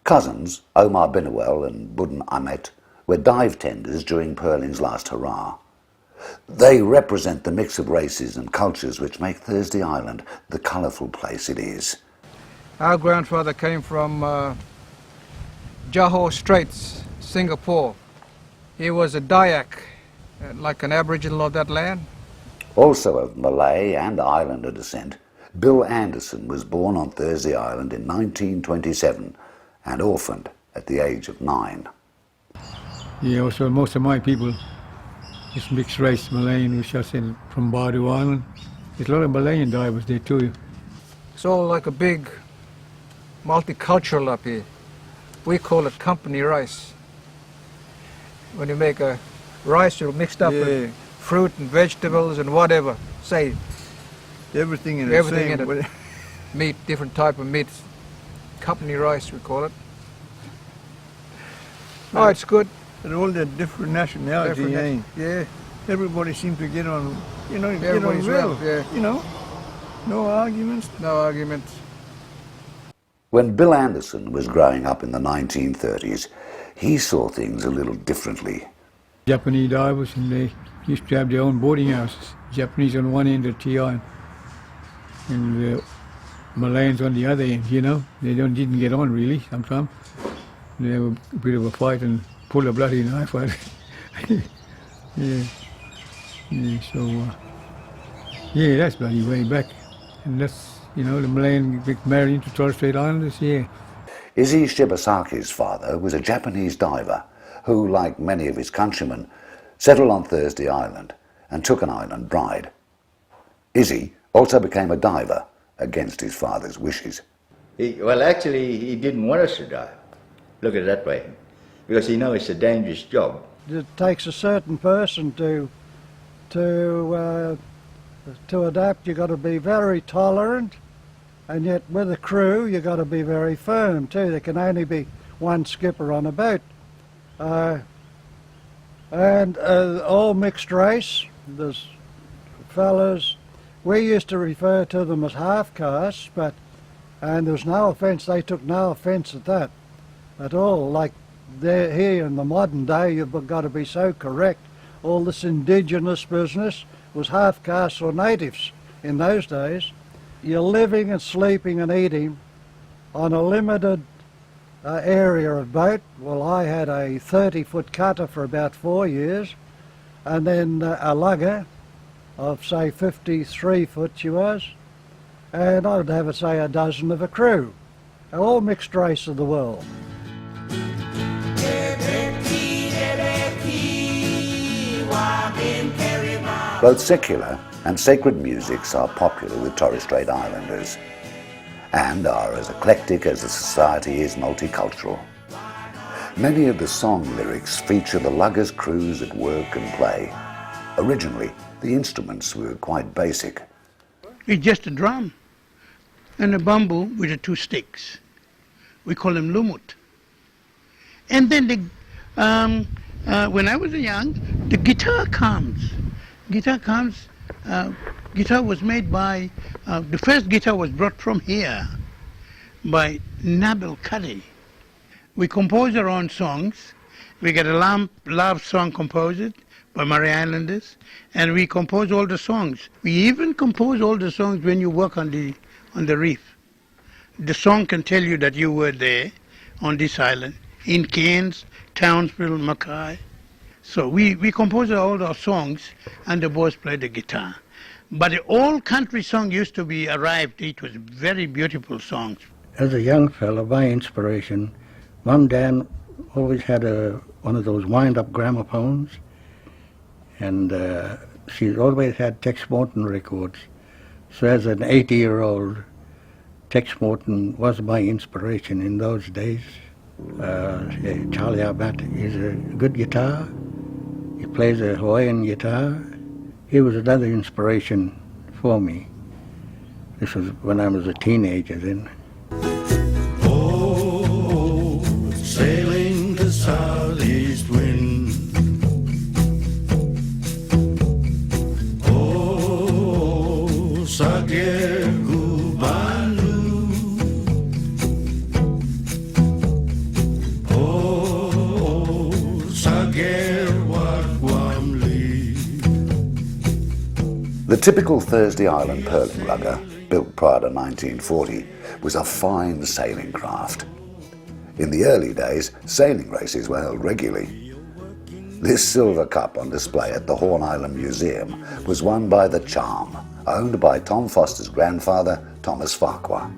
Cousins, Omar Binawel and Budden Ahmet, were dive tenders during pearling's last hurrah. They represent the mix of races and cultures which make Thursday Island the colourful place it is. Our grandfather came from Johor Straits, Singapore. He was a Dayak, like an Aboriginal of that land. Also of Malay and Islander descent, Bill Anderson was born on Thursday Island in 1927 and orphaned at the age of 9. Yeah, so most of my people is mixed race Malayan, which I said from Badu Island. There's a lot of Malayan divers there too. It's all like a big multicultural up here. We call it company rice. When you make a rice, you're mixed up with fruit and vegetables and whatever. Say everything in it. Meat, different type of meats. Company rice, we call it. Oh, it's good. And all the different nationality, yeah. Everybody seems to get on, get on Everybody's well, yeah. No arguments. No arguments. When Bill Anderson was growing up in the 1930s, he saw things a little differently. Japanese divers, and they used to have their own boarding houses. Japanese on one end of TI, and the Malayans on the other end, you know. They didn't get on really sometimes. They have a bit of a fight and pull a bloody knife out. Yeah. So, yeah, that's bloody way back. And that's, you know, the Malayan get married into Torres Strait Islanders, yeah. Izzy Shibasaki's father was a Japanese diver who, like many of his countrymen, settled on Thursday Island and took an island bride. Izzy also became a diver against his father's wishes. Well, actually, he didn't want us to dive. Look at it that way. Because he knows it's a dangerous job. It takes a certain person to adapt. You've got to be very tolerant, and yet with a crew you've got to be very firm too. There can only be one skipper on a boat. And all mixed race. There's fellas, we used to refer to them as half-castes, and there's no offence, they took no offence at that at all. Like they're here in the modern day, you've got to be so correct. All this indigenous business was half-castes or natives in those days. You're living and sleeping and eating on a limited area of boat. Well, I had a 30-foot cutter for about 4 years, and then a lugger of, say, 53 foot she was, and I would have, say, a dozen of a crew, all mixed race of the world. Both secular and sacred musics are popular with Torres Strait Islanders and are as eclectic as the society is multicultural. Many of the song lyrics feature the luggers' crews at work and play. Originally, the instruments were quite basic. It's just a drum and a bamboo with the 2 sticks. We call them lumut. And then when I was young, the guitar comes. Guitar was made by, the first guitar was brought from here by Nabil Cuddy. We compose our own songs. We get a love song composed by Murray Islanders, and we compose all the songs. We even compose all the songs when you work on the reef. The song can tell you that you were there on this island, in Cairns, Townsville, Mackay. So we compose all our songs, and the boys play the guitar. But the old country song used to be arrived. It was very beautiful songs. As a young fellow, my inspiration, Mum Dan always had one of those wind-up gramophones, and she always had Tex Morton records. So as an 80-year-old, Tex Morton was my inspiration in those days. Charlie Abbott is a good guitar. He plays a Hawaiian guitar. He was another inspiration for me. This was when I was a teenager then. Oh, sailing the southeast wind. Oh, Sageru Bandu. Oh, Sageru Wagwamli. The typical Thursday Island pearling lugger, built prior to 1940, was a fine sailing craft. In the early days, sailing races were held regularly. This silver cup on display at the Horn Island Museum was won by the Charm, owned by Tom Foster's grandfather, Thomas Farquhar.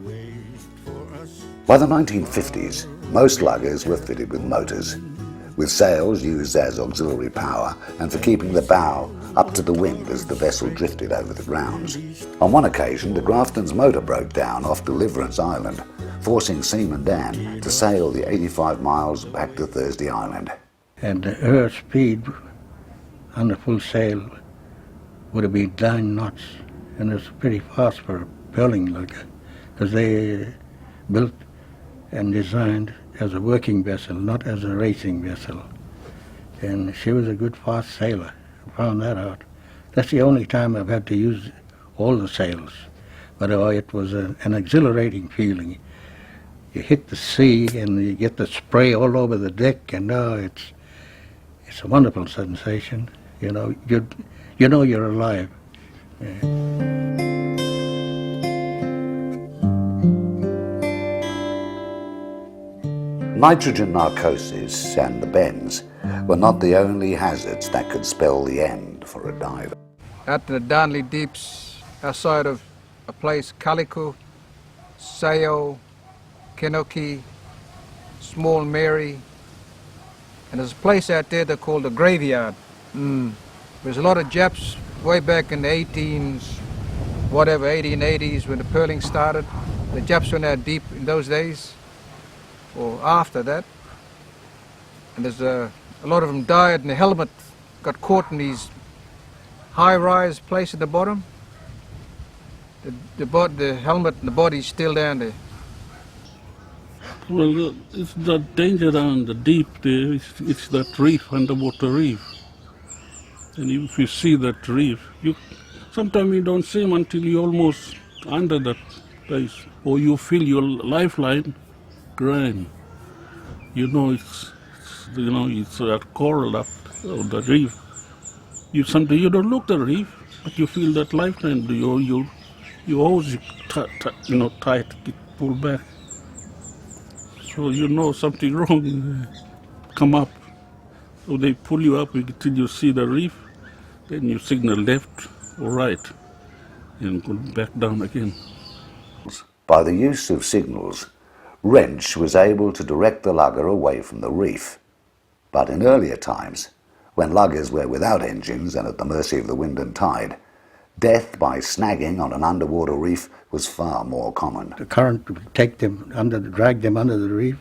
By the 1950s, most luggers were fitted with motors, with sails used as auxiliary power and for keeping the bow up to the wind as the vessel drifted over the grounds. On one occasion, the Grafton's motor broke down off Deliverance Island, forcing Seaman Dan to sail the 85 miles back to Thursday Island. And her speed under full sail would have been 9 knots, and it's pretty fast for a pearling lugger, because they built and designed as a working vessel, not as a racing vessel. And she was a good fast sailor. I found that out. That's the only time I've had to use all the sails. But it was an exhilarating feeling. You hit the sea and you get the spray all over the deck, and it's a wonderful sensation. You know you're alive. Yeah. Nitrogen narcosis and the bends were not the only hazards that could spell the end for a diver. Out in the Darnley Deeps, outside of a place, Calico, Sayo, Kenoki, Small Mary, and there's a place out there they call the Graveyard. There's a lot of Japs way back in the 1880s when the pearling started. The Japs went out deep in those days, or after that. And there's a lot of them died, and the helmet got caught in these high-rise place at the bottom. The helmet and the body's still down there. Well, it's the danger down the deep there. It's that reef, underwater reef. And if you see that reef, sometimes you don't see them until you're almost under that place, or you feel your lifeline grind. You know it's that coral up on the reef. Sometimes you don't look at the reef, but you feel that lifeline. You always tight, get pulled back. So you know something wrong come up. So they pull you up until you see the reef, then you signal left or right and go back down again. By the use of signals, Wrench was able to direct the lugger away from the reef. But in earlier times, when luggers were without engines and at the mercy of the wind and tide, death by snagging on an underwater reef was far more common. The current would drag them under the reef,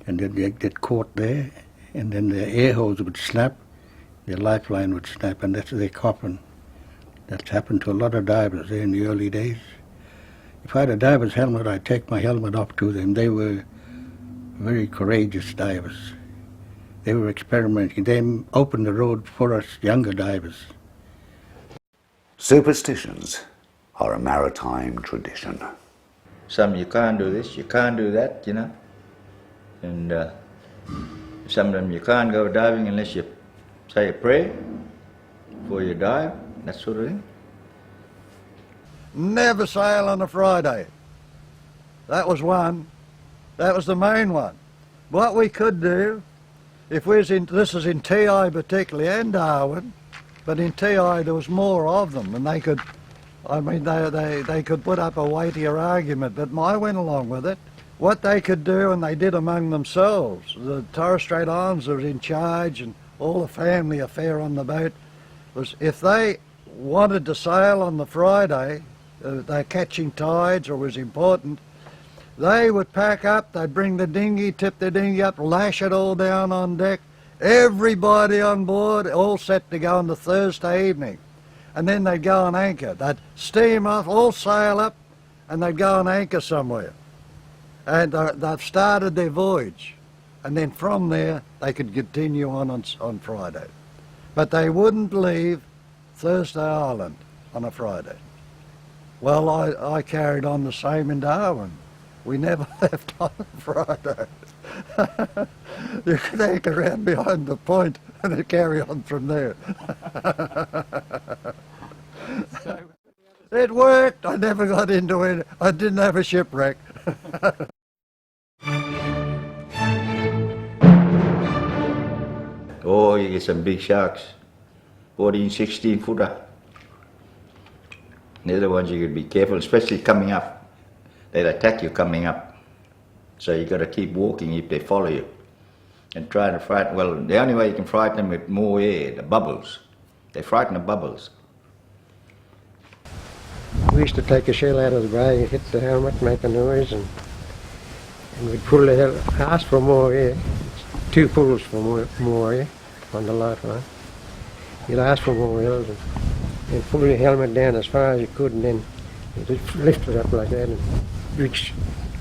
and then they get caught there, and then the air hose would snap, their lifeline would snap, and that's their coffin. That's happened to a lot of divers there in the early days. If I had a diver's helmet, I'd take my helmet off to them. They were very courageous divers. They were experimenting. They opened the road for us younger divers. Superstitions are a maritime tradition. Some you can't do this, you can't do that, and some of them you can't go diving unless you say a prayer before you dive, that sort of thing. Never sail on a Friday. That was one. That was the main one. What we could do, if we was this is in TI particularly and Darwin, but in TI there was more of them, and they could put up a weightier argument, but I went along with it. What they could do, and they did among themselves, the Torres Strait Islanders was in charge, and all the family affair on the boat, was if they wanted to sail on the Friday, they're catching tides or was important, they would pack up, they'd bring the dinghy, tip the dinghy up, lash it all down on deck, everybody on board, all set to go on the Thursday evening. And then they'd go and anchor. They'd steam off, all sail up, and they'd go and anchor somewhere. And they've started their voyage. And then from there, they could continue on Friday. But they wouldn't leave Thursday Island on a Friday. Well, I carried on the same in Darwin. We never left on a Friday. You could anchor around behind the point and then carry on from there. It worked. I never got into it. I didn't have a shipwreck. Oh, you get some big sharks, 14, 16 footer. They're the ones you could be careful, especially coming up. They'll attack you coming up. So you got to keep walking if they follow you. And try to frighten, well, the only way you can frighten them with more air, the bubbles. They frighten the bubbles. We used to take a shell out of the bay, hit the helmet, make a noise, and we'd pull the helmet, ask for more air. 2 pulls for more air on the lifeline. You'd ask for more air and pull your helmet down as far as you could, and then you just lift it up like that and reach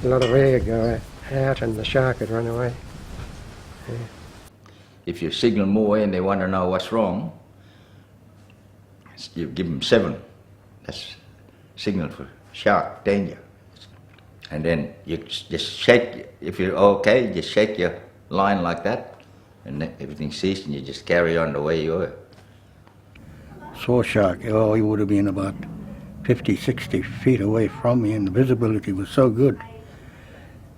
a lot of air go out and the shark would run away. Yeah. If you signal more air and they want to know what's wrong, you give them 7. That's signal for shark danger. And then you just shake, if you're okay, just shake your line like that, and everything ceased, and you just carry on the way you were. Saw shark, he would have been about 50, 60 feet away from me, and the visibility was so good.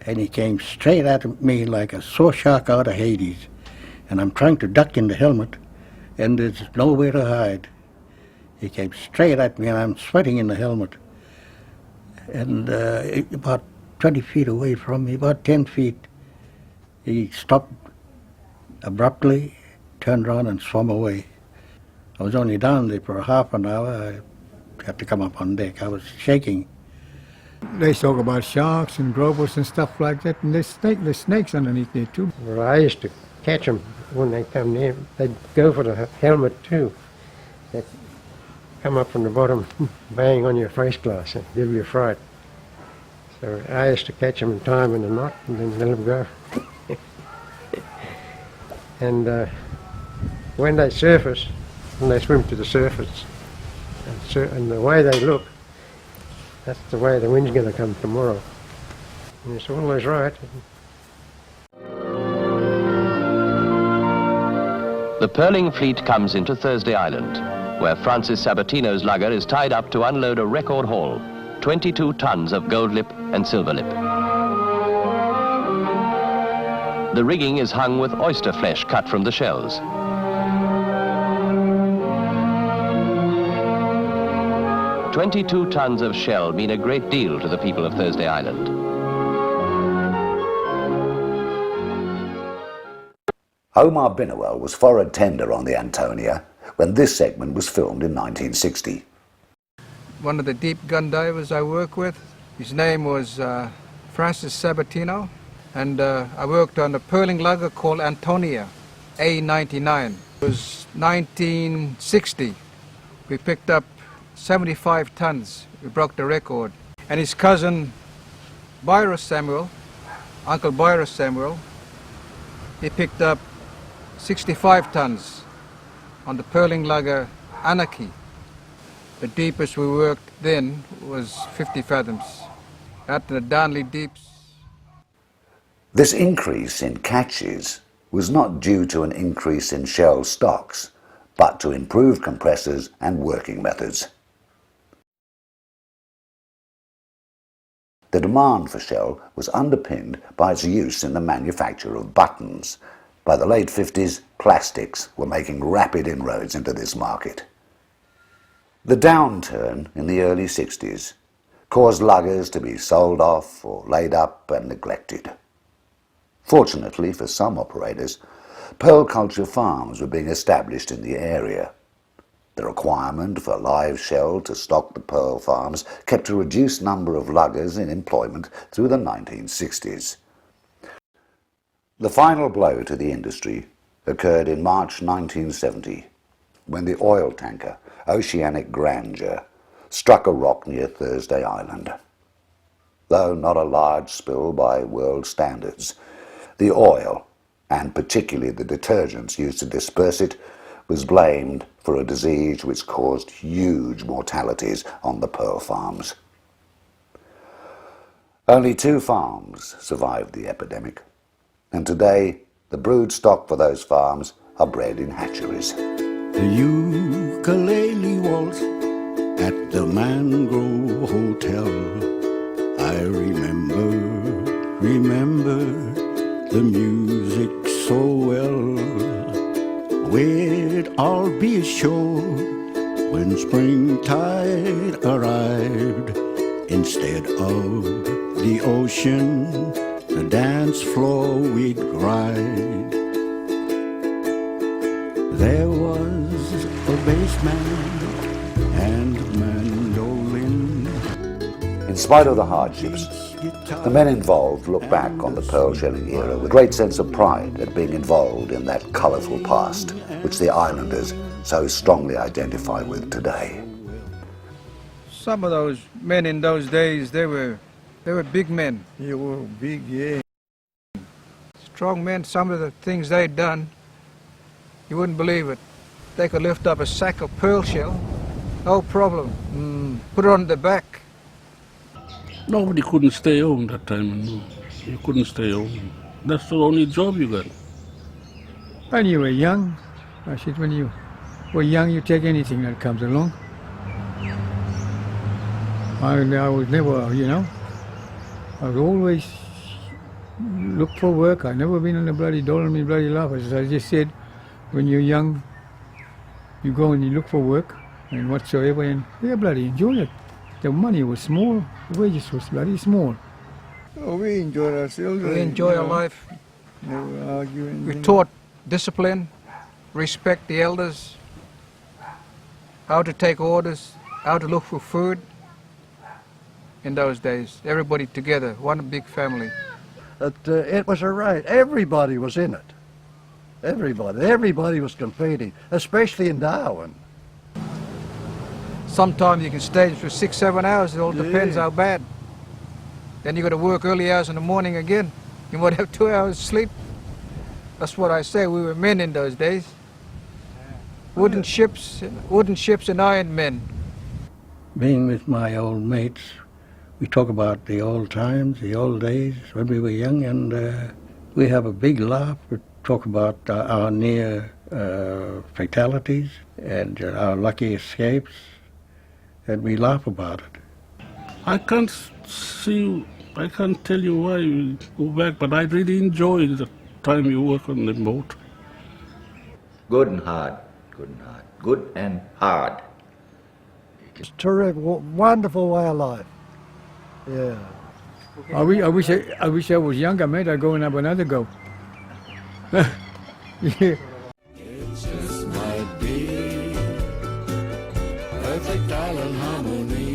and he came straight at me like a sore shark out of Hades. And I'm trying to duck in the helmet, and there's nowhere to hide. He came straight at me, and I'm sweating in the helmet. And about 20 feet away from me, about 10 feet, he stopped abruptly, turned around and swam away. I was only down there for half an hour. I had to come up on deck. I was shaking. They talk about sharks and gropers and stuff like that, and there's snakes underneath there too. Well, I used to catch them when they come near. They'd go for the helmet too. They'd come up from the bottom, bang on your face glass and give you a fright. So I used to catch them and tie them in a knot and then let them go. And when they surface, when they swim to the surface, and the way they look, that's the way the wind's going to come tomorrow. And it's always right. The pearling fleet comes into Thursday Island, where Francis Sabatino's lugger is tied up to unload a record haul, 22 tons of gold lip and silver lip. The rigging is hung with oyster flesh cut from the shells. "22 tons of shell mean a great deal to the people of Thursday Island. Omar Binawel was forward tender on the Antonia when this segment was filmed in 1960. One of the deep gun divers I work with, his name was Francis Sabatino, and I worked on a pearling lugger called Antonia, A99. It was 1960. We picked up 75 tons. We broke the record. And his cousin, Byros Samuel, Uncle Byros Samuel, he picked up 65 tons on the pearling lugger Anarchy. The deepest we worked then was 50 fathoms. Out in the Darnley deeps. This increase in catches was not due to an increase in shell stocks, but to improved compressors and working methods. The demand for shell was underpinned by its use in the manufacture of buttons. By the late 50s, plastics were making rapid inroads into this market. The downturn in the early 60s caused luggers to be sold off or laid up and neglected. Fortunately for some operators, pearl culture farms were being established in the area. The requirement for live shell to stock the pearl farms kept a reduced number of luggers in employment through the 1960s. The final blow to the industry occurred in March 1970, when the oil tanker Oceanic Grandeur struck a rock near Thursday Island. Though not a large spill by world standards, the oil, and particularly the detergents used to disperse it, was blamed for a disease which caused huge mortalities on the pearl farms. Only 2 farms survived the epidemic, and today the brood stock for those farms are bred in hatcheries. The ukulele waltz at the Mangrove Hotel. I remember the music so well. We'd all be ashore when springtide arrived. Instead of the ocean, the dance floor we'd ride. There was a bassman and mandolin. In spite of the hardships, the men involved look back on the pearl shelling era with a great sense of pride at being involved in that colourful past, which the islanders so strongly identify with today. Some of those men in those days, they were big men. They were big, yeah. Strong men. Some of the things they'd done, you wouldn't believe it. They could lift up a sack of pearl shell, no problem. Put it on their back. Nobody couldn't stay home that time. No. You couldn't stay home. That's the only job you got. When you were young, I said, when you were young, you take anything that comes along. I was never, I was always look for work. I never been on a bloody dole in my bloody life. As I just said, when you're young, you go and you look for work and whatsoever, and yeah, bloody enjoy it. The money was small, the wages was bloody small. Oh, we enjoyed ourselves. We enjoy our life. Never arguing. We taught discipline, respect the elders, how to take orders, how to look for food. In those days, everybody together, one big family. It was a right. Everybody was in it. Everybody was competing, especially in Darwin. Sometimes you can stay for 6-7 hours. It all depends how bad. Then you got to work early hours in the morning again. You might have 2 hours sleep. That's what I say. We were men in those days. Wooden ships and iron men. Being with my old mates, we talk about the old times, the old days when we were young, and we have a big laugh. We talk about our near fatalities and our lucky escapes, and we laugh about it. I can't tell you why we go back, but I really enjoy the time you work on the boat. Good and hard, good and hard, good and hard. It's terrific, wonderful way of life. Yeah. I wish I was younger, mate. I'd go and have another go. Yeah. It just might be perfect island harmony.